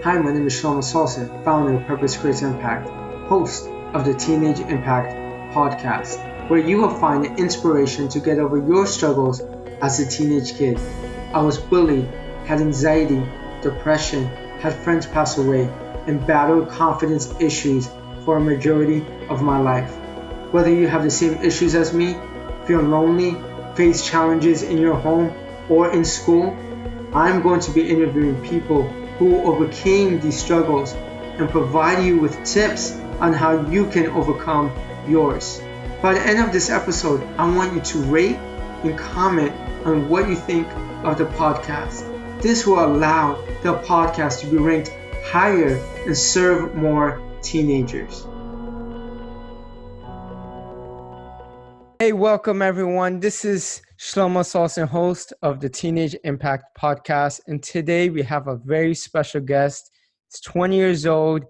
Hi, my name is Shelomo Solson, founder of Purpose Creates Impact, host of the Teenage Impact podcast, where you will find inspiration to get over your struggles as a teenage kid. I was bullied, had anxiety, depression, had friends pass away, and battled confidence issues for a majority of my life. Whether you have the same issues as me, feel lonely, face challenges in your home or in school, I'm going to be interviewing people who overcame these struggles and provide you with tips on how you can overcome yours. By the end of this episode, I want you to rate and comment on what you think of the podcast. This will allow the podcast to be ranked higher and serve more teenagers. Hey, welcome everyone. This is Shelomo Solson, host of the Teenage Impact podcast. And today we have a very special guest. He's 20 years old,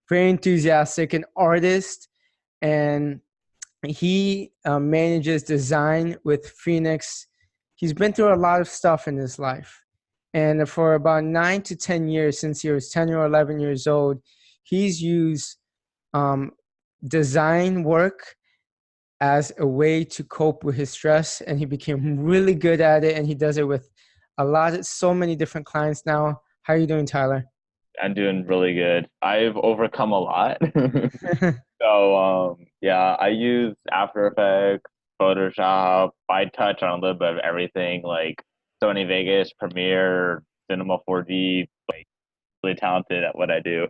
very enthusiastic, an artist, and he manages design with Phoenix. He's been through a lot of stuff in his life. And for about 9 to 10 years, since he was 10 or 11 years old, he's used design work as a way to cope with his stress, and he became really good at it, and he does it with so many different clients now. How are you doing, Tyler? I'm doing really good. I've overcome a lot. So I use After Effects, Photoshop. I touch on a little bit of everything like Sony Vegas, Premiere, Cinema 4D, like really talented at what I do.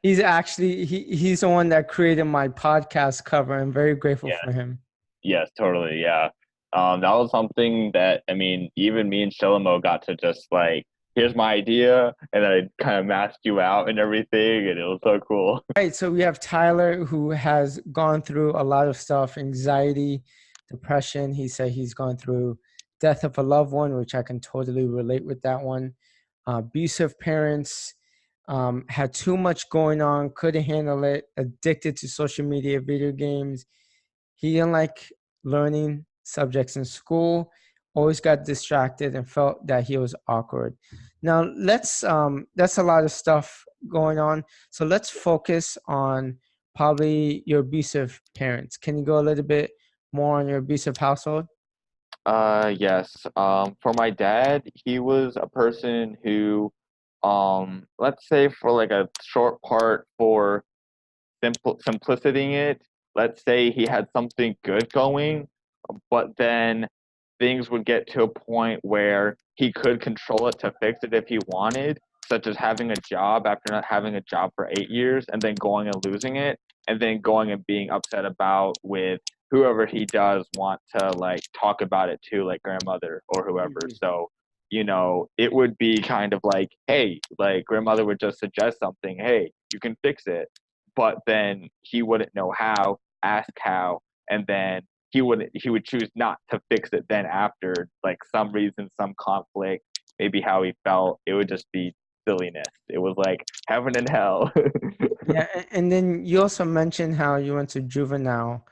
He's actually he's the one that created my podcast cover. I'm very grateful Yeah. for him. Yes, totally. Yeah. That was something that, I mean, even me and Shelomo got to just like, here's my idea, and I kind of masked you out and everything, and it was so cool. Right. So we have Tyler, who has gone through a lot of stuff, anxiety, depression. He said he's gone through death of a loved one, which I can totally relate with that one. Abusive parents, had too much going on, couldn't handle it, addicted to social media, video games. He didn't like learning subjects in school, always got distracted and felt that he was awkward. Now that's a lot of stuff going on. So let's focus on probably your abusive parents. Can you go a little bit more on your abusive household? Yes. For my dad, he was a person who, let's say for like a short part for simplicity it, let's say he had something good going, but then things would get to a point where he could control it to fix it if he wanted, such as having a job after not having a job for 8 years and then going and losing it, and then going and being upset about with whoever he does want to like talk about it to, like grandmother or whoever. So, it would be kind of like, hey, like grandmother would just suggest something, hey, you can fix it, but then he wouldn't know how, ask how, and then he would choose not to fix it then after like some reason, some conflict, maybe how he felt. It would just be silliness. It was like heaven and hell. Yeah, and then you also mentioned how you went to juvenile,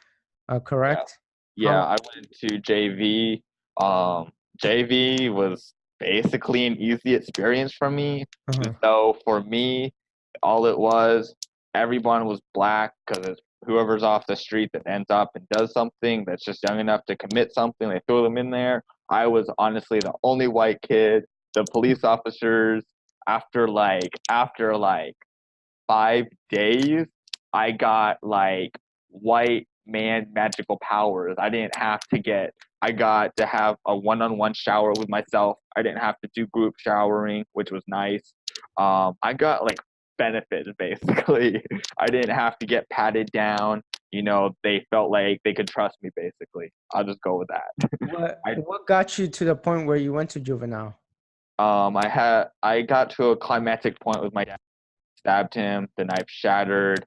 Yeah. correct? Yeah, I went to JV. JV was basically an easy experience for me. Uh-huh. So for me, all it was, everyone was black because it's whoever's off the street that ends up and does something that's just young enough to commit something, they throw them in there. I was honestly the only white kid. The police officers, after like 5 days, I got like white man magical powers. I got to have a one-on-one shower with myself. I didn't have to do group showering, which was nice. I got like benefits basically. I didn't have to get patted down. They felt like they could trust me basically. I'll just go with that. I What got you to the point where you went to juvenile? I got to a climactic point with my dad. Stabbed him, the knife shattered,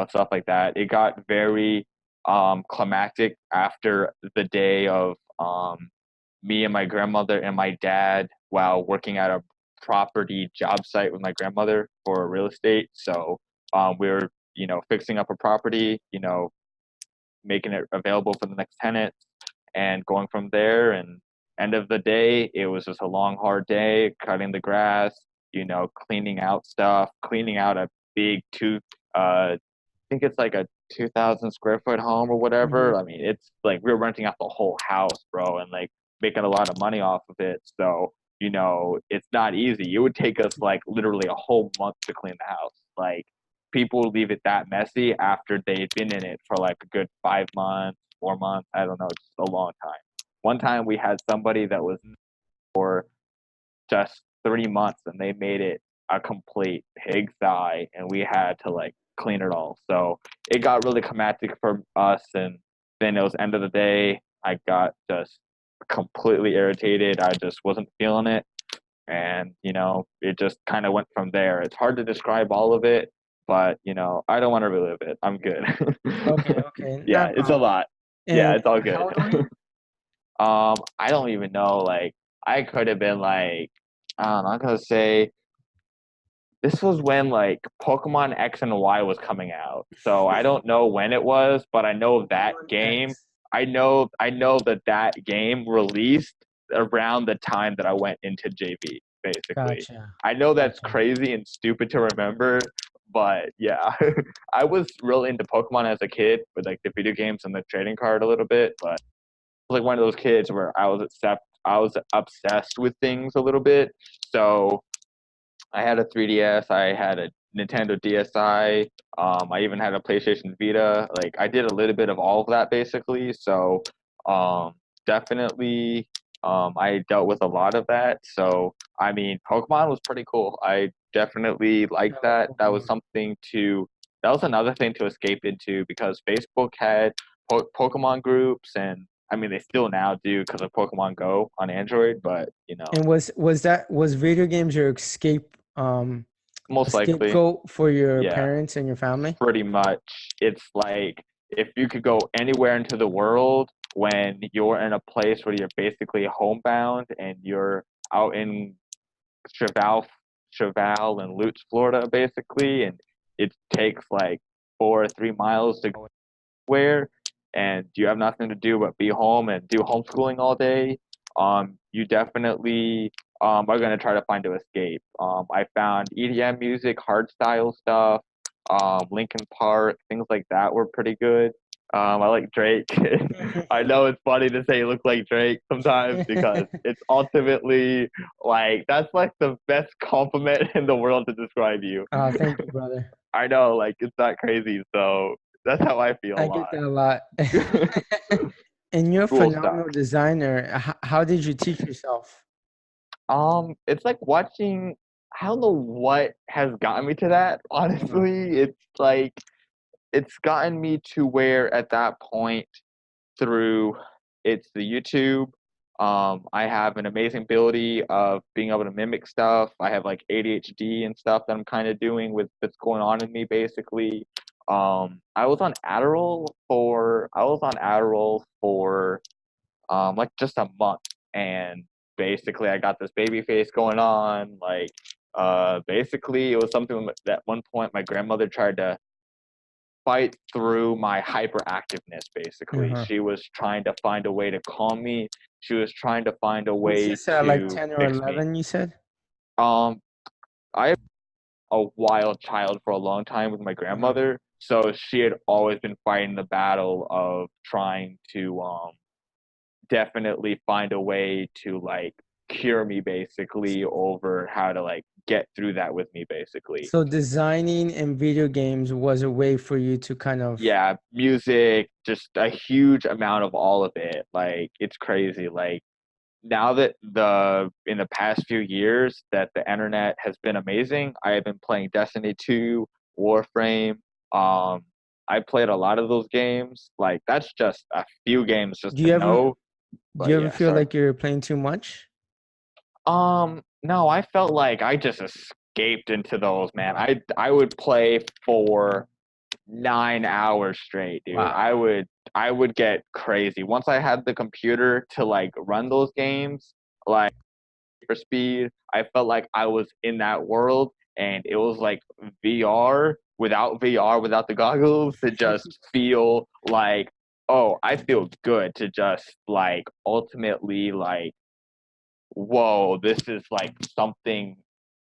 stuff like that. It got very climactic after the day of me and my grandmother and my dad while working at a property job site with my grandmother for real estate. So we were, fixing up a property, making it available for the next tenant and going from there. And end of the day, it was just a long, hard day, cutting the grass, cleaning out stuff, cleaning out a big I think it's like a 2,000 square foot home or Hmm. whatever. I mean, it's like we were renting out the whole house, bro, and like making a lot of money off of it. So, it's not easy. It would take us like literally a whole month to clean the house. Like people leave it that messy after they've been in it for like a good 5 months, 4 months. I don't know, just a long time. One time we had somebody that was for just 3 months and they made it a complete pigsty and we had to like clean it all. So it got really traumatic for us, and then it was end of the day. I got just completely irritated. I just wasn't feeling it. And, it just kind of went from there. It's hard to describe all of it, but, I don't want to relive it. I'm good. Okay, okay, Yeah, not a it's a problem. lot. Yeah, And it's all how good. old were you? I don't even know. Like, I could have been like, I don't know, I'm gonna say this was when like Pokemon X and Y was coming out. So I don't know when it was, but I know that Pokemon game. X. I know that game released around the time that I went into JV. Basically, Gotcha, I know that's gotcha. crazy and stupid to remember, but yeah, I was real into Pokemon as a kid with like the video games and the trading card a little bit, but I was like one of those kids where I was obsessed with things a little bit. So I had a 3DS. I had a Nintendo DSi. I even had a PlayStation Vita. Like I did a little bit of all of that basically. So um, definitely, I dealt with a lot of that. So I mean, Pokemon was pretty cool. I definitely I liked love that. That was Pokemon. something to. That was another thing to escape into because Facebook had Pokemon groups, and I mean they still now do because of Pokemon Go on Android. But And was video games your a most likely. scapegoat for your Yeah, parents and your family? pretty much. It's like if you could go anywhere into the world when you're in a place where you're basically homebound and you're out in Cheval, Cheval and Lutz, Florida, basically, and it takes like 4 or 3 miles to go anywhere, and you have nothing to do but be home and do homeschooling all day, you definitely are going to try to find to escape. I found EDM music, hardstyle stuff, Linkin Park, things like that were pretty good. I like Drake. I know it's funny to say you look like Drake sometimes because it's ultimately like that's like the best compliment in the world to describe you. Thank you, brother. I know, like it's not crazy. So that's how I feel a I get lot. that a lot. And you're a Cool stuff. phenomenal designer. How did you teach yourself? It's like watching. I don't know what has gotten me to that. Uh-huh. Honestly, it's like it's gotten me to where at that point through it's the YouTube. I have an amazing ability of being able to mimic stuff. I have like ADHD and stuff that I'm kind of doing with what's going on in me basically. I was on Adderall for like just a month, and basically I got this baby face going on. Like basically it was something that at one point my grandmother tried to fight through my hyperactiveness basically. Uh-huh. She was trying to find a way to calm me. She was trying to find a Was way this like to 10 or fix me. 11, you said? Um I a wild child for a long time with my Uh-huh. grandmother, so she had always been fighting the battle of trying to definitely find a way to like cure me basically over how to like get through that with me basically. So designing in video games was a way for you to kind of Yeah, music, just a huge amount of all of it. Like it's crazy. Like now that the in the past few years that the internet has been amazing, I have been playing Destiny 2, Warframe. Um, I played a lot of those games. Like that's just a few games just do to you ever know. do you But ever yeah, feel sorry. like you're playing too much? No, I felt like I just escaped into those, man. Uh-huh. I would play for 9 hours straight, dude. Wow. I would get crazy. Once I had the computer to like run those games, like for speed, I felt like I was in that world and it was like VR, without the goggles to just feel like, oh, I feel good to just like ultimately like whoa, this is like something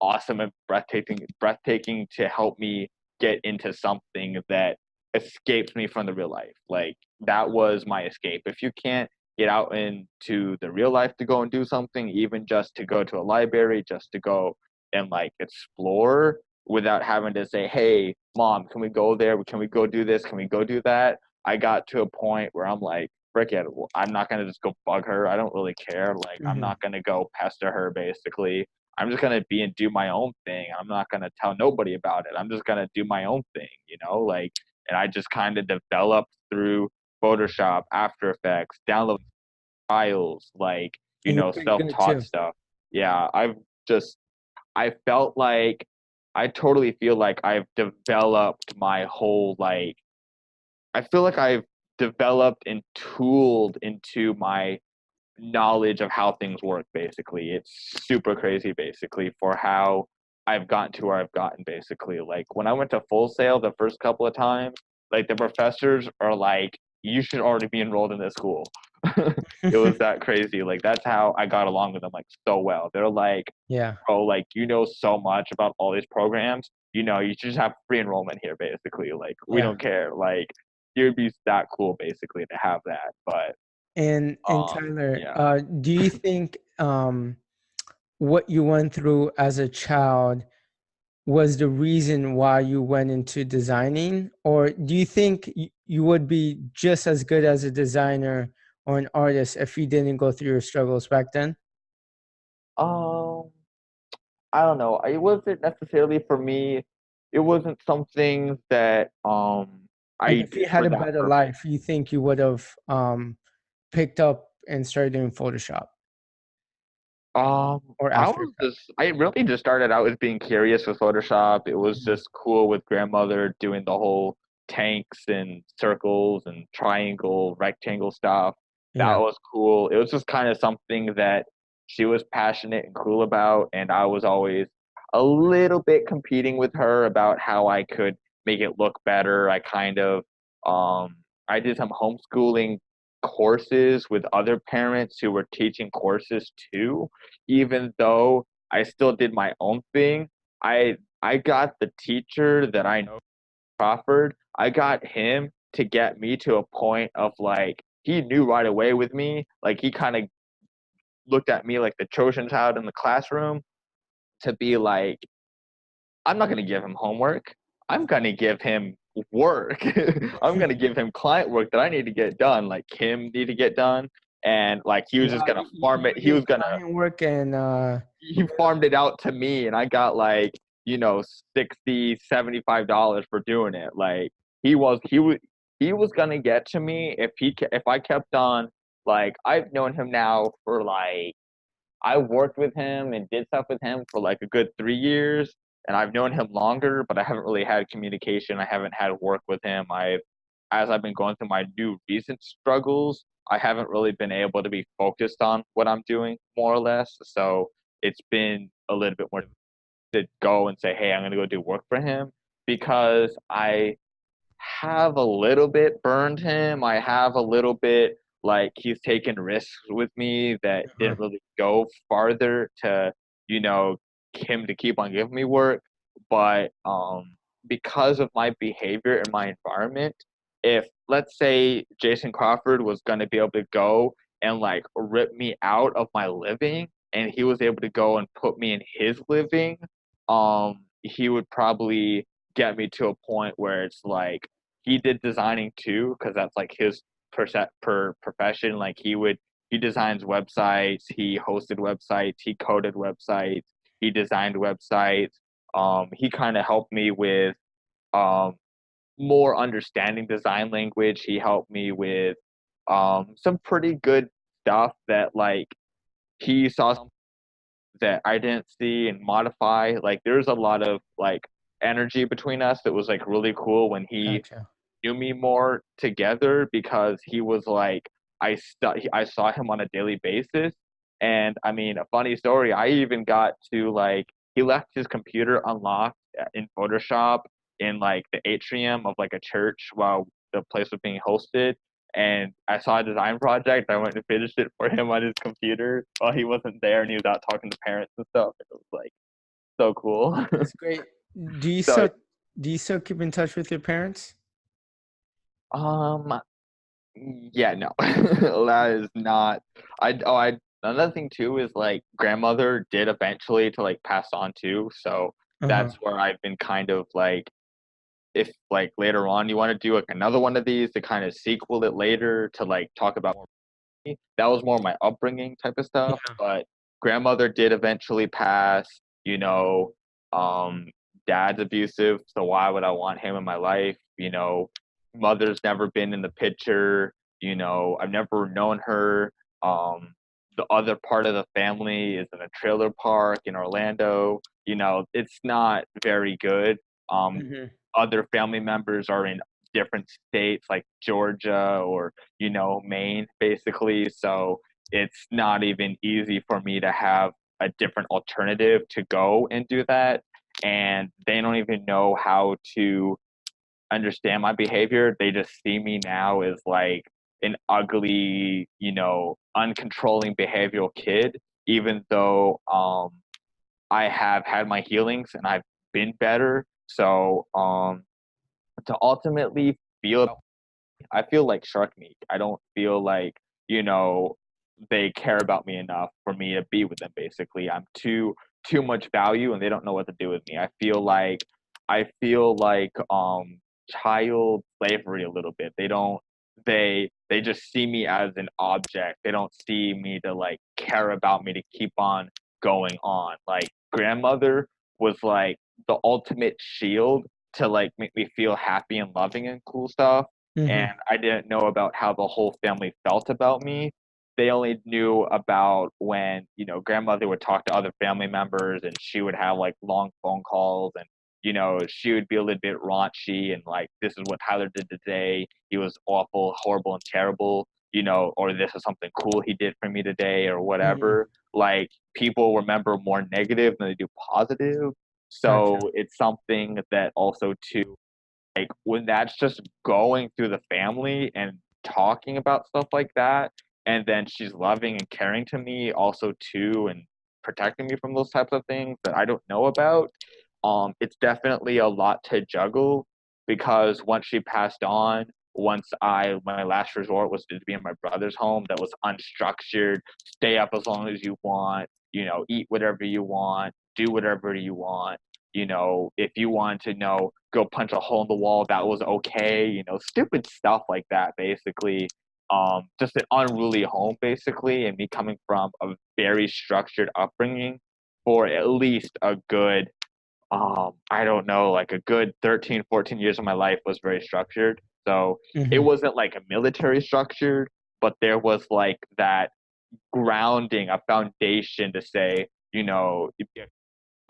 awesome and breathtaking to help me get into something that escapes me from the real life. Like that was my escape. If you can't get out into the real life to go and do something, even just to go to a library, just to go and like explore without having to say, "Hey, mom, can we go there? Can we go do this? Can we go do that?" I got to a point where I'm like, frick it, I'm not gonna just go bug her. I don't really care. Like I'm Hmm. not gonna go pester her basically. I'm just gonna be and do my own thing. I'm not gonna tell nobody about it. I'm just gonna do my own thing, like, and I just kind of developed through Photoshop, After Effects, download files, like, And you're pretty good self-taught too. stuff. Yeah, just I felt like I totally feel like I've developed my whole like I feel like I've developed and tooled into my knowledge of how things work basically. It's super crazy basically for how I've gotten to where I've gotten basically. Like when I went to Full Sail the first couple of times, like the professors are like, you should already be enrolled in this school. It was that crazy. Like that's how I got along with them like so well. They're like, Yeah, bro, like you know so much about all these programs. You should just have free enrollment here basically. Like we yeah. don't care. Like it would be that cool basically to have that. But And Tyler, yeah. do you think what you went through as a child was the reason why you went into designing, or do you think you would be just as good as a designer or an artist if you didn't go through your struggles back then? Um, I don't know. It wasn't necessarily for me. It wasn't something that Like I if you did had for a that better purpose. life, you think you would have picked up and started doing Photoshop or After Effects? I really just started out as being curious with Photoshop. It was Mhm. just cool with grandmother doing the whole tanks and circles and triangle, rectangle stuff. That Yeah. was cool. It was just kind of something that she was passionate and cool about, and I was always a little bit competing with her about how I could make it look better. I did some homeschooling courses with other parents who were teaching courses too, even though I still did my own thing. I got the teacher that I know, Crawford. I got him to get me to a point of like he knew right away with me. Like he kind of looked at me like the chosen child in the classroom to be like, I'm not going to give him homework. I'm going to give him work. I'm going to give him client work that I need to get done, like Kim need to get done. And like he was just Wow, going to farm you it. were doing client work and He farmed it out to me and I got like, 60, $75 for doing it. Like he was going to get to me if I kept on. Like I've known him now for like I worked with him and did stuff with him for like a good 3 years, and I've known him longer, but I haven't really had communication. I haven't had work with him. As I've been going through my new recent struggles, I haven't really been able to be focused on what I'm doing more or less. So it's been a little bit more to go and say, hey, I'm going to go do work for him because I have a little bit burned him. I have a little bit like he's taken risks with me that uh didn't really go farther to, you know, him to keep on giving me work. But because of my behavior and my environment, if let's say Jason Crawford was gonna be able to go and like rip me out of my living and he was able to go and put me in his living, he would probably get me to a point where it's like he did designing too because that's like his per profession. Like he designs websites, he hosted websites, he coded websites, he designed websites. He kind of helped me with um more understanding design language. He helped me with some pretty good stuff that like he saw that I didn't see and modify. Like there's a lot of like energy between us that was like really cool when he Gotcha. knew me more together because he was like I saw him on a daily basis. And I mean, a funny story, I even got to like he left his computer unlocked in Photoshop in like the atrium of like a church while the place was being hosted. And I saw a design project. I went and finished it for him on his computer while he wasn't there and he was out talking to parents and stuff. And it was like so cool. That's great. Do you So, still do you still keep in touch with your parents? um, yeah, no, that is not. I another thing too is like grandmother did eventually to like pass on too. So Uh-huh. that's where I've been kind of like, if like later on you want to do like another one of these to kind of sequel it later to like talk about more, that was more my upbringing type of stuff. Yeah. But grandmother did eventually pass. You know, um, dad's abusive, so why would I want him in my life? You know, mother's never been in the picture. You know, I've never known her. The other part of the family is in a trailer park in Orlando. You know, it's not very good. Um, Hmm. Other family members are in different states like Georgia or, you know, Maine, basically. So it's not even easy for me to have a different alternative to go and do that. And they don't even know how to understand my behavior. They just see me now as like an ugly, you know, uncontrolling behavioral kid, even though I have had my healings and I've been better. So to ultimately feel, I feel like shark meat. I don't feel like, you know, they care about me enough for me to be with them basically. I'm too much value and they don't know what to do with me. I feel like child slavery a little bit. They just see me as an object. They don't see me to like care about me to keep on going on. Like grandmother was like the ultimate shield to like make me feel happy and loving and cool stuff, and Hmm. I didn't know about how the whole family felt about me. They only knew about when, you know, grandmother would talk to other family members and she would have like long phone calls and, you know, she would be a little bit raunchy and like, this is what Tyler did today. He was awful, horrible, and terrible, you know, or this is something cool he did for me today or Hmm. whatever. Like people remember more negative than they do positive. So Gotcha. it's something that also too, like when that's just going through the family and talking about stuff like that, and then she's loving and caring to me also too and protecting me from those types of things that I don't know about. It's definitely a lot to juggle because once she passed on, once I my last resort was to be in my brother's home that was unstructured, stay up as long as you want, you know, eat whatever you want, do whatever you want, you know, if you want to know, go punch a hole in the wall, that was okay, you know, stupid stuff like that, basically. Just an unruly home, basically, and me coming from a very structured upbringing for at least a good, I don't know, like a good 13, 14 years of my life was very structured. So it Hmm. wasn't like a military structure, but there was like that grounding, a foundation to say, you know,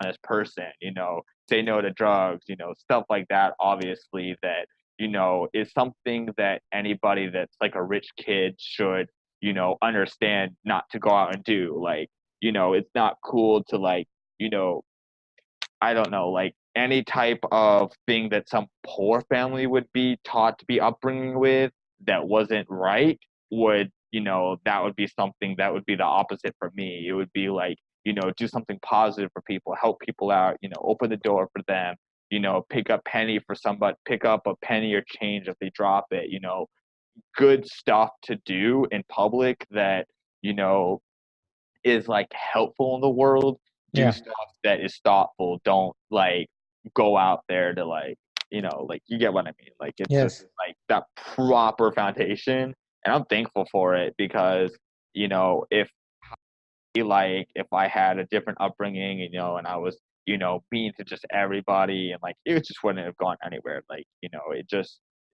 honest person, you know, say no to drugs, you know, stuff like that, obviously, that, you know, is something that anybody that's like a rich kid should, you know, understand not to go out and do. Like, you know, it's not cool to like, you know, I don't know, like any type of thing that some poor family would be taught to be upbringing with that wasn't right would, you know, that would be something that would be the opposite for me. It would be like, you know, do something positive for people, help people out, you know, open the door for them, you know, pick up a penny or change if they drop it, you know, good stuff to do in public that, you know, is like helpful in the world, do Yeah. stuff that is thoughtful. Don't like go out there to like, you know, like you get what I mean. Like it's just Yes. like that proper foundation. And I'm thankful for it because, you know, if I had a different upbringing, you know, and I was, you know, mean to just everybody and like it just wouldn't have gone anywhere. Like, you know, it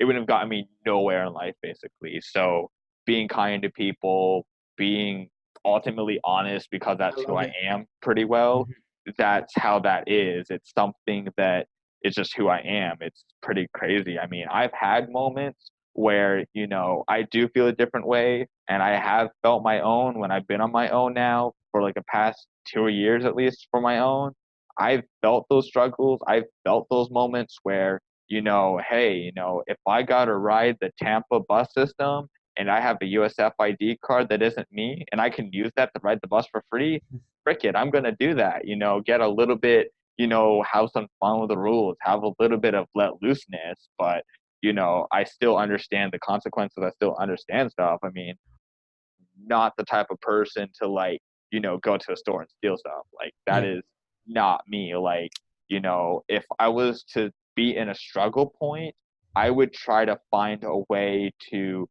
wouldn't have gotten me nowhere in life basically. So being kind to people, being ultimately honest because I that's who love I it. am pretty well. Hmm. That's how that is. It's something that is just who I am. It's pretty crazy. I mean, I've had moments where, you know, I do feel a different way and I have felt my own when I've been on my own now for like the past 2 years at least for my own. I've felt those struggles. I've felt those moments where, you know, hey, you know, if I got to ride the Tampa bus system and I have a USF ID card that isn't me and I can use that to ride the bus for free, frick it, I'm going to do that, you know, get a little bit have some fun with the rules, have a little bit of let looseness, but I still understand the consequences. I still understand stuff. I mean, not the type of person to like, go to a store and steal stuff. Like that Yeah. is not me. Like, if I was to be in a struggle point, I would try to find a way to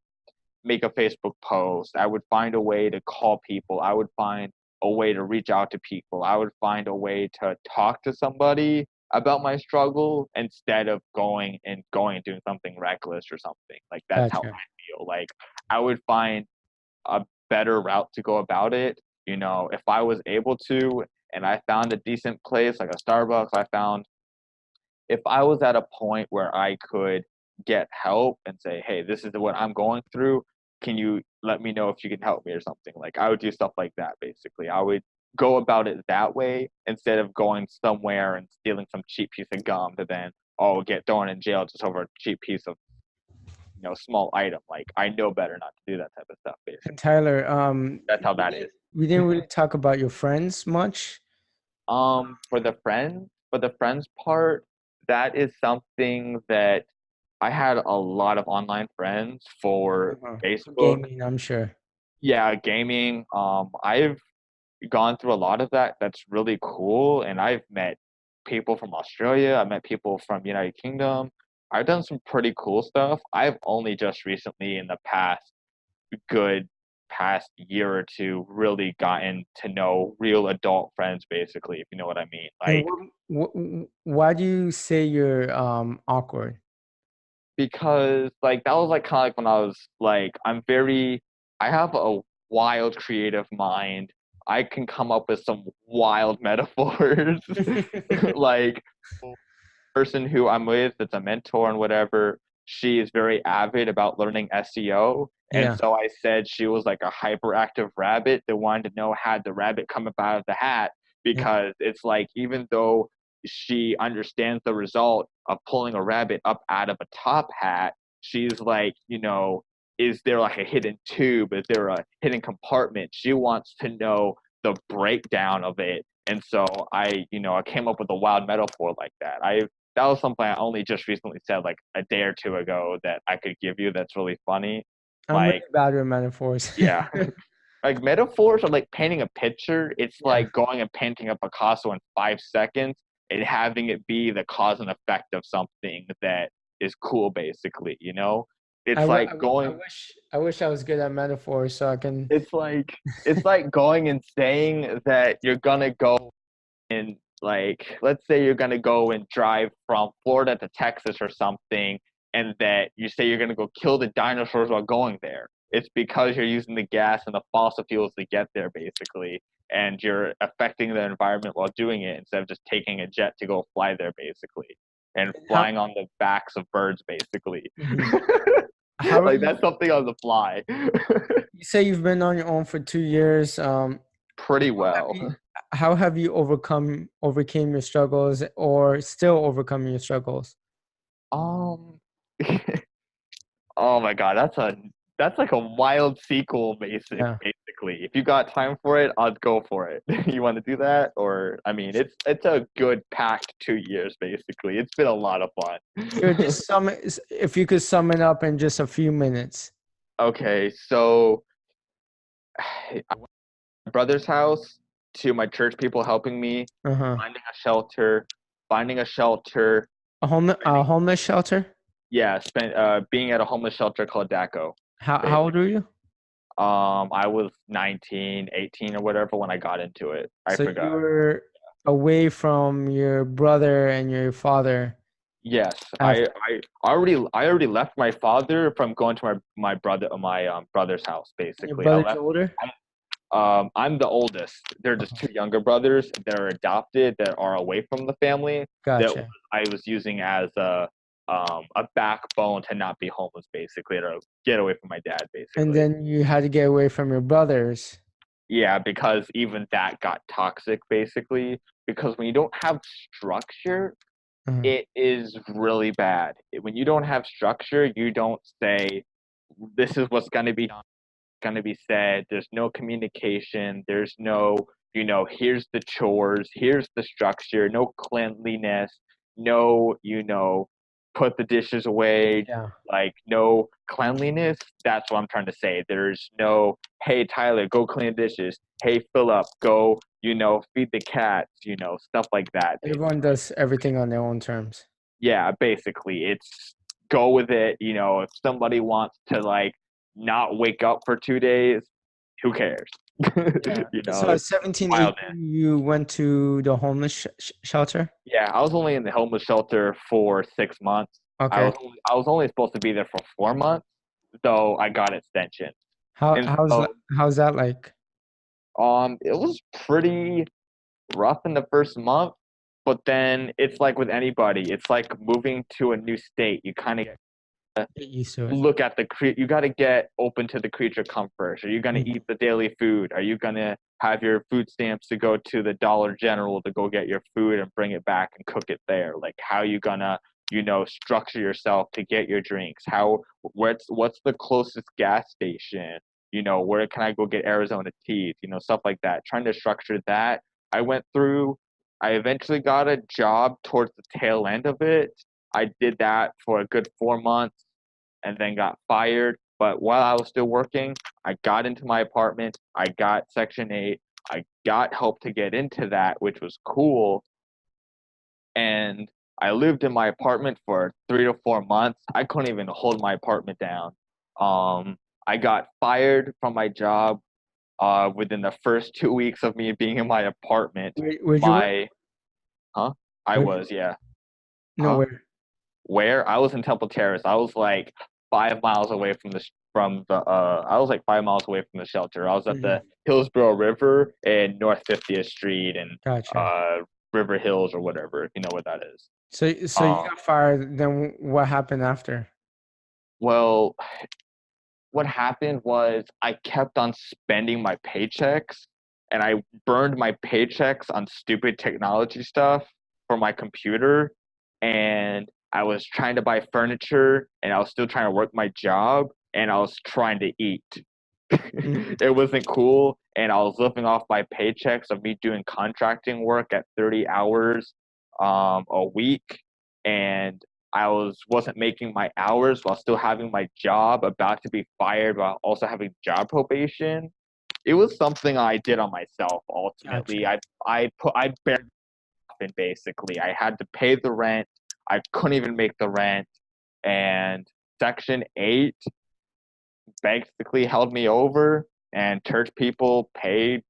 make a Facebook post. I would find a way to call people. I would find a way to reach out to people. I would find a way to talk to somebody about my struggle instead of going and doing something reckless or something. Like that's how Gotcha. I feel. Like I would find a better route to go about it. If I was able to and I found a decent place like a Starbucks, if I was at a point where I could get help and say, hey, this is what I'm going through, can you let me know if you can help me or something? Like I would do stuff like that basically. I would go about it that way instead of going somewhere and stealing some cheap piece of gum to then get thrown in jail just over a cheap piece of small item. Like I know better not to do that type of stuff And basically. Tyler, That's how that is. we didn't really talk about your friends much. For the friends part, that is something that I had a lot of online friends for For Facebook. gaming, I'm sure. Yeah, gaming. I've gone through a lot of that. That's really cool, and I've met people from Australia. I met people from United Kingdom. I've done some pretty cool stuff. I've only just recently, in the past year or two, really gotten to know real adult friends, basically, if you know what I mean. And Like why do you say you're awkward? because like that was like kind of like when I was like I have a wild creative mind. I can come up with some wild metaphors. Like person who I'm with that's a mentor and whatever, she is very avid about learning SEO. And Yeah. so I said she was like a hyperactive rabbit that wanted to know how the rabbit come up out of the hat Yeah. because it's like even though she understands the result of pulling a rabbit up out of a top hat, she's like, is there like a hidden tube? Is there a hidden compartment? She wants to know the breakdown of it. And so I came up with a wild metaphor like that. That was something I only just recently said like a day or two ago that I could give you that's really funny. I'm really Like, bad with metaphors. yeah. Like metaphors are like painting a picture. It's Yeah. like going and painting a Picasso in 5 seconds and having it be the cause and effect of something that is cool, basically. I, It's w- like I, w- I going wish I wish I was good at metaphors so I can. it's like going and saying that you're gonna go and like let's say you're gonna go and drive from Florida to Texas or something, and that you say you're gonna go kill the dinosaurs while going there. It's because you're using the gas and the fossil fuels to get there, basically, and you're affecting the environment while doing it instead of just taking a jet to go fly there, basically, and How flying on the backs of birds, basically. Mhm. How are Like you? that's something on the fly. You say you've been on your own for 2 years. Pretty How have well. you? How have you overcame your struggles, or still overcoming your struggles? Um, oh my God, that's like a wild sequel, Yeah. basically. If you got time for it, I'd go for it. You want to do that, or I mean, it's a good packed 2 years, basically. It's been a lot of Sure. fun. Just if you could sum it up in just a few minutes. Okay, so I went to my brother's house to my church people helping me Uh huh. finding a shelter, finding a shelter. A homeless shelter. Yeah, spent being at a homeless shelter called DACO. How old are you? I was 19, 18 or whatever when I got into it. I So you forgot. were away from your brother and your father Yes, I, after. I I already left my father from going to my brother's house Your basically. I brother's left older? I'm the oldest. There are just Uh-huh. two younger brothers that are adopted that are away from the family that Gotcha. I was using as a backbone to not be homeless basically to get away from my dad And basically. then you had to get away from your brothers. Yeah, because even that got toxic basically because when you don't have structure, Uh-huh. it is really bad. When you don't have structure, you don't say this is what's going to be done, going to be said. There's no communication. There's no here's the chores, here's the structure, no cleanliness, no, put the dishes away, Yeah. like no cleanliness. That's what I'm trying to say. There's no, hey, Tyler, go clean the dishes. Hey, Philip, go, feed the cats, stuff like that, Everyone basically. does everything on their own terms. Yeah, basically, it's go with it. If somebody wants to, like, not wake up for 2 days, who cares? Yeah. So at It's 17, wild. 18, you went to the homeless shelter? Yeah, I was only in the homeless shelter for 6 months. I Okay. was only, I was only supposed to be there for 4 months, though I got extension. How And how's so how's that like? it was pretty rough in the first month, but then it's like with anybody, it's like moving to a new state. You kind of Get used to it. look at you got to get open to the creature comforts. Are you going to Mhm. eat the daily food? Are you going to have your food stamps to go to the Dollar General to go get your food and bring it back and cook it there? Like, how are you going to structure yourself to get your drinks? What's the closest gas station? Where can I go get Arizona teas? Stuff like that. Trying to structure that. I went through. I eventually got a job towards the tail end of it. I did that for a good 4 months and then got fired. But while I was still working, I got into my apartment. I got Section 8. I got help to get into that, which was cool. And I lived in my apartment for 3 to 4 months. I couldn't even hold my apartment down. Um, I got fired from my job within the first 2 weeks of me being in my apartment. Where'd you work? My, huh? I Where'd you, was, yeah. no, Huh? where? Where? I was in Temple Terrace. I was like 5 miles away I was like 5 miles away from the shelter. I was at the Mhm. Hillsborough River and North 50th Street and Gotcha. uh River Hills or whatever, if you know what that is. So you Um got fired, then what happened after? well, what happened was I kept on spending my paychecks and I burned my paychecks on stupid technology stuff for my computer, and I was trying to buy furniture and I was still trying to work my job and I was trying to eat. Mhm. It wasn't cool, and I was living off my paychecks of me doing contracting work at 30 hours a week, and wasn't making my hours while still having my job, about to be fired while also having job probation. It was something I did on myself ultimately. Gotcha. I bared nothing basically. I had to pay the rent. I couldn't even make the rent, and Section 8 basically held me over, and church people paid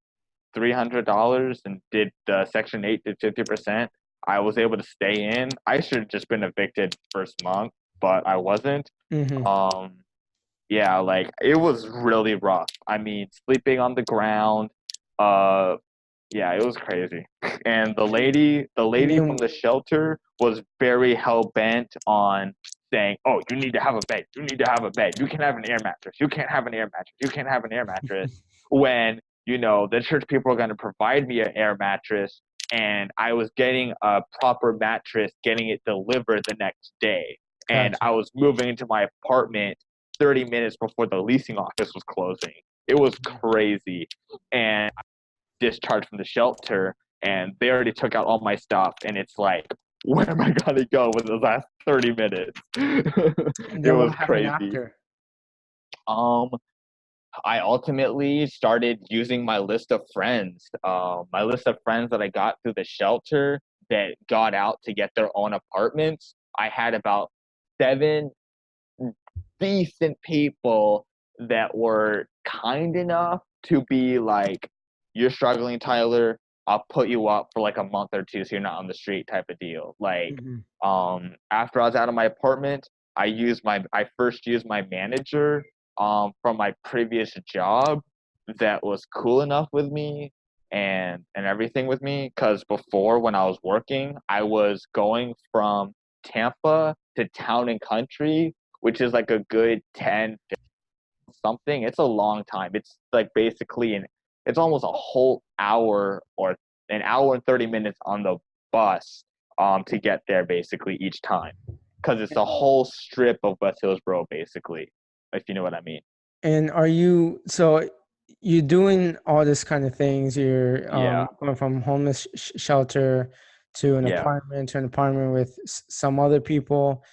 $300 and did Section 8 did 50%. I was able to stay in. I should have just been evicted first month, but I wasn't. Hmm. Um, yeah, like it was really rough. I mean, sleeping on the ground. Uh, yeah, it was crazy. And the And lady from then the shelter was very hell bent on saying, "Oh, you need to have a bed. You need to have a bed. You can have an air mattress. You can't have an air mattress. You can't have an air mattress." When the church people are going to provide me an air mattress, and I was getting a proper mattress, getting it delivered the next day, and gotcha. I was moving into my apartment 30 minutes before the leasing office was closing. It was crazy, and discharged from the shelter, and they already took out all my stuff, and it's like, where am I gonna go with the last 30 minutes? And It then what was happened crazy. after? um I ultimately started using my list of friends, my list of friends that I got through the shelter that got out to get their own apartments. I had about 7 decent people that were kind enough to be like, "You're struggling, Tyler. I'll put you up for like a month or two so you're not on the street," type of deal. Like, Hmm. after I was out of my apartment, I first used my manager from my previous job that was cool enough with me and everything with me, because before, when I was working, I was going from Tampa to Town and Country, which is like a good 10 something. It's a long time. It's like basically it's almost a whole hour or an hour and 30 minutes on the bus to get there basically each time, because it's a whole strip of West Hillsboro basically, if you know what I mean. And are you so you're doing all this kind of things. You're Yeah, going from homeless shelter to an yeah. apartment with some other people.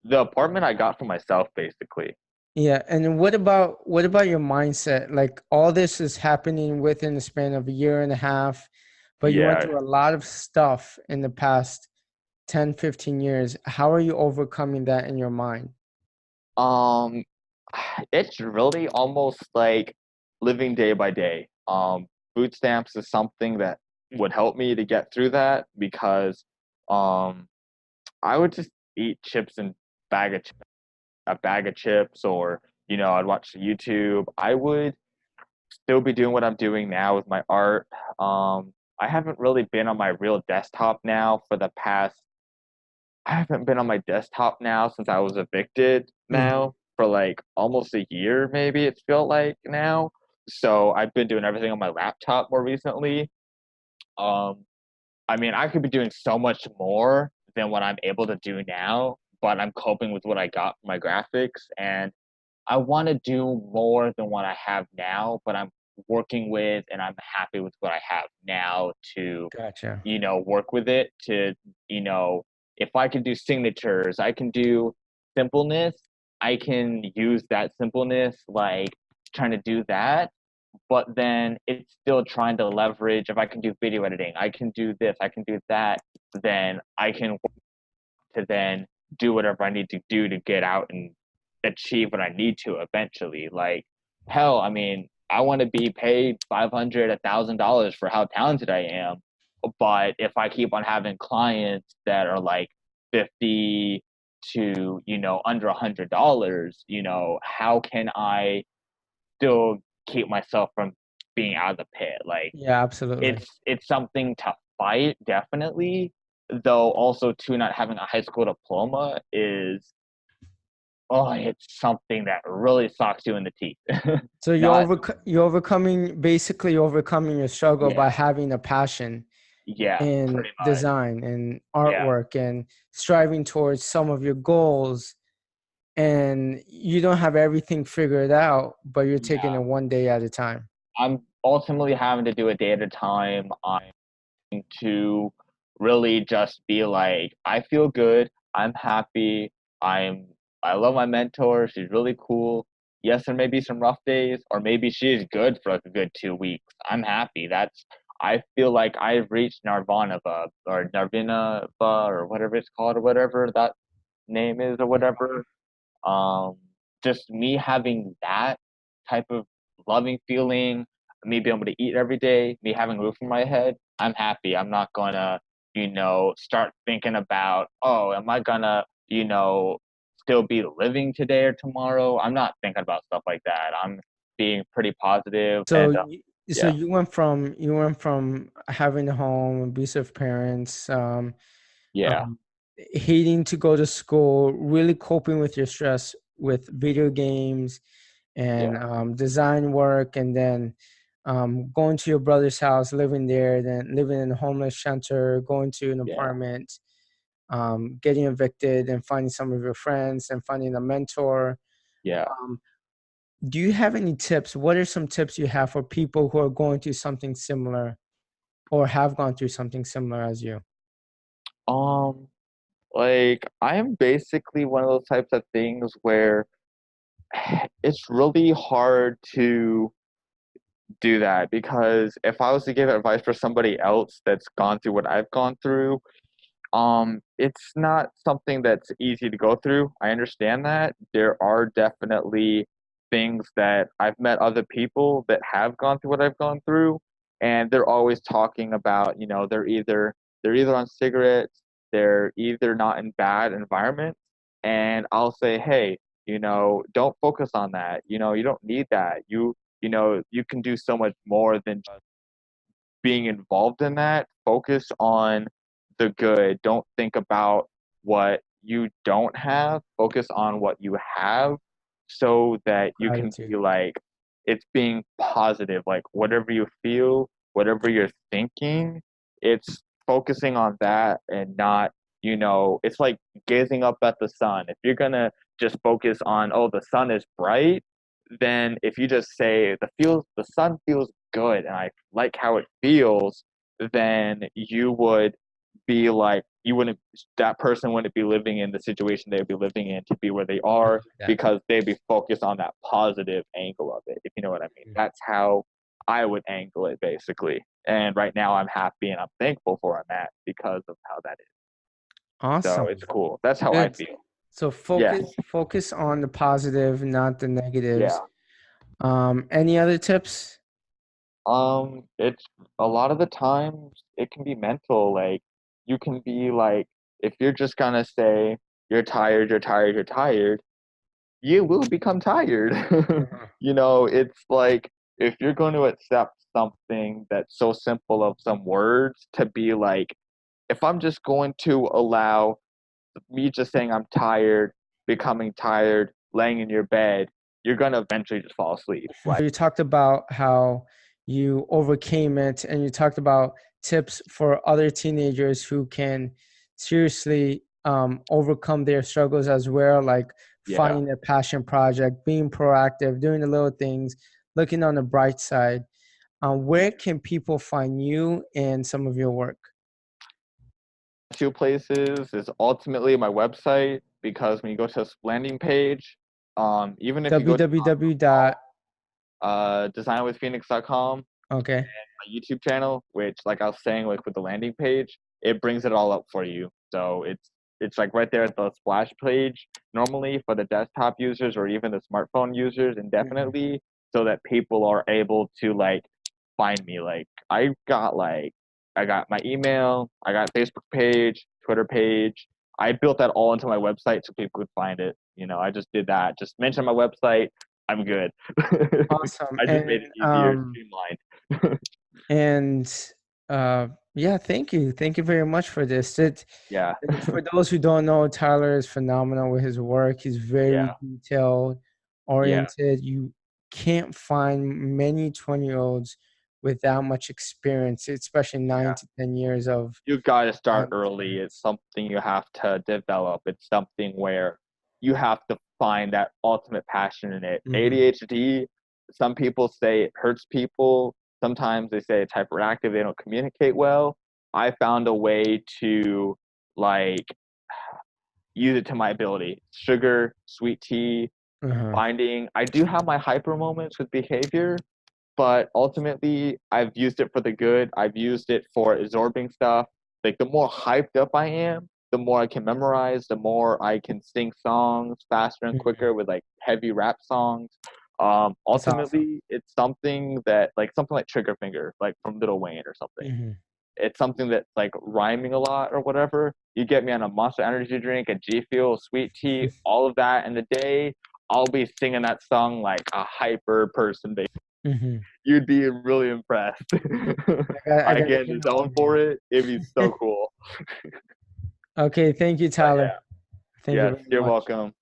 The apartment I got for myself, basically. Yeah, and what about your mindset? Like all this is happening within the span of a year and a half, but you went Yeah. through a lot of stuff in the past 10, 15 years. How are you overcoming that in your mind? Um, it's really almost like living day by day. Food stamps is something that would help me to get through that because um, I would just eat chips and bag of chips, a bag of chips, or I'd watch YouTube. I would still be doing what I'm doing now with my art. I haven't really been on my real desktop now for the past I haven't been on my desktop now since I was evicted Mhm. now for like almost a year, maybe it's felt like now. So I've been doing everything on my laptop more recently. Um, I mean, I could be doing so much more than what I'm able to do now, but I'm coping with what I got for my graphics, and I want to do more than what I have now, but I'm working with and I'm happy with what I have now to Gotcha. work with it to, you know, if I can do signatures, I can do simpleness, I can use that simpleness, like trying to do that. But then it's still trying to leverage if I can do video editing, I can do this, I can do that, then I can to then do whatever I need to do to get out and achieve what I need to eventually. Like, hell, I mean, I want to be paid 500, $1,000 for how talented I am. But if I keep on having clients that are like 50 to, under $100, how can I still keep myself from being out of the pit? Like, Yeah, absolutely. it's something to fight, definitely, though also too not having a high school diploma is it's something that really socks you in the teeth. So Not you're overcoming your struggle by yeah, having a passion yeah, in pretty much. design and Yeah, artwork and striving towards some of your goals, and you don't have everything figured out, but you're taking yeah. it one day at a time. I'm ultimately having to do a day at a time. I'm to really just be like, I feel good, I'm happy, I'm I love my mentor, she's really cool. Yes, there may be some rough days, or maybe she's good for like a good 2 weeks. I'm happy. I feel like I've reached Nirvana or Narvina or whatever it's called or whatever that name is or whatever. Um, just me having that type of loving feeling, me being able to eat every day, me having a roof over my head, I'm happy. I'm not gonna, start thinking about, oh, am I gonna, still be living today or tomorrow? I'm not thinking about stuff like that. I'm being pretty positive So and you, so yeah, you went from having a home, abusive parents, yeah, um, hating to go to school, really coping with your stress with video games and yeah, design work, and then going to your brother's house, living there, then living in a homeless shelter, going to an yeah, apartment, getting evicted, and finding some of your friends and finding a mentor. yeah. Um, do you have any tips? What are some tips you have for people who are going through something similar or have gone through something similar as you? Um, like I am basically one of those types of things where it's really hard to do that because if I was to give advice for somebody else that's gone through what I've gone through, it's not something that's easy to go through. I understand that. There are definitely things that I've met other people that have gone through what I've gone through, and they're always talking about, they're either on cigarettes, they're either not in bad environments, and I'll say, hey, don't focus on that. You don't need that. You can do so much more than being involved in that. Focus on the good. Don't think about what you don't have. Focus on what you have so that you can be Gratitude. like, it's being positive. Like, whatever you feel, whatever you're thinking, it's focusing on that and not, it's like gazing up at the sun. If you're going to just focus on, oh, the sun is bright, then if you just say the sun feels good and I like how it feels, then you would be like you wouldn't that person wouldn't be living in the situation they'd be living in to be where they are That. because they'd be focused on that positive angle of it, if you know what I mean. That's how I would angle it basically. And right now I'm happy and I'm thankful for where I'm at because of how that is. So Awesome. it's cool. That's how I Good. feel. So Yeah. focus on the positive, not the negatives. Yeah. Any other tips? It's a lot of the times it can be mental. Like you can be like, if you're just gonna say you're tired, you're tired, you're tired, you will become tired. You know, it's like if you're going to accept something that's so simple of some words to be like, if I'm just going to allow me just saying I'm tired, becoming tired, laying in your bed, you're gonna eventually just fall asleep. Like, You talked about how you overcame it, and you talked about tips for other teenagers who can seriously overcome their struggles as well, like yeah. finding a passion project, being proactive, doing the little things, looking on the bright side. Where can people find you and some of your work? Two places is ultimately my website because when you go to this landing page, even if you go to www dot designwithphoenix.com, okay. my YouTube channel, which like I was saying, like with the landing page, it brings it all up for you. So it's like right there at the splash page normally for the desktop users or even the smartphone users indefinitely, so that people are able to like find me. I got my email, I got Facebook page, Twitter page. I built that all into my website so people could find it. You know, I just did that. Just mention my website, I'm good. Awesome. I just made it easier, streamlined. And yeah, thank you very much for this. Yeah. For those who don't know, Tyler is phenomenal with his work. He's very Yeah. detailed Yeah. oriented. You can't find many 20-year-olds with that much experience, especially 9 to 10 years of You got to start early. experience. It's something you have to develop. It's something where you have to find that ultimate passion in it. ADHD, some people say it hurts people. Sometimes they say it's hyperactive, they don't communicate well. I found a way to like use it to my ability. Sugar, sweet tea, finding. I do have my hyper moments with behavior, but ultimately I've used it for the good. I've used it for absorbing stuff. Like the more hyped up I am, the more I can memorize, the more I can sing songs faster and quicker with like heavy rap songs. That's awesome. Ultimately, it's something that like something like Trigger Finger, like from Little Wayne or something. It's something that's like rhyming a lot or whatever. You get me on a Monster Energy drink, a G Fuel, sweet tea, all of that in the day. I'll be singing that song like a hyper person. You'd be really impressed. I I got to get in hear the zone more for it. It'd be so cool. Okay, thank you, But Tyler. yeah, Thank you yes, very you're much. welcome.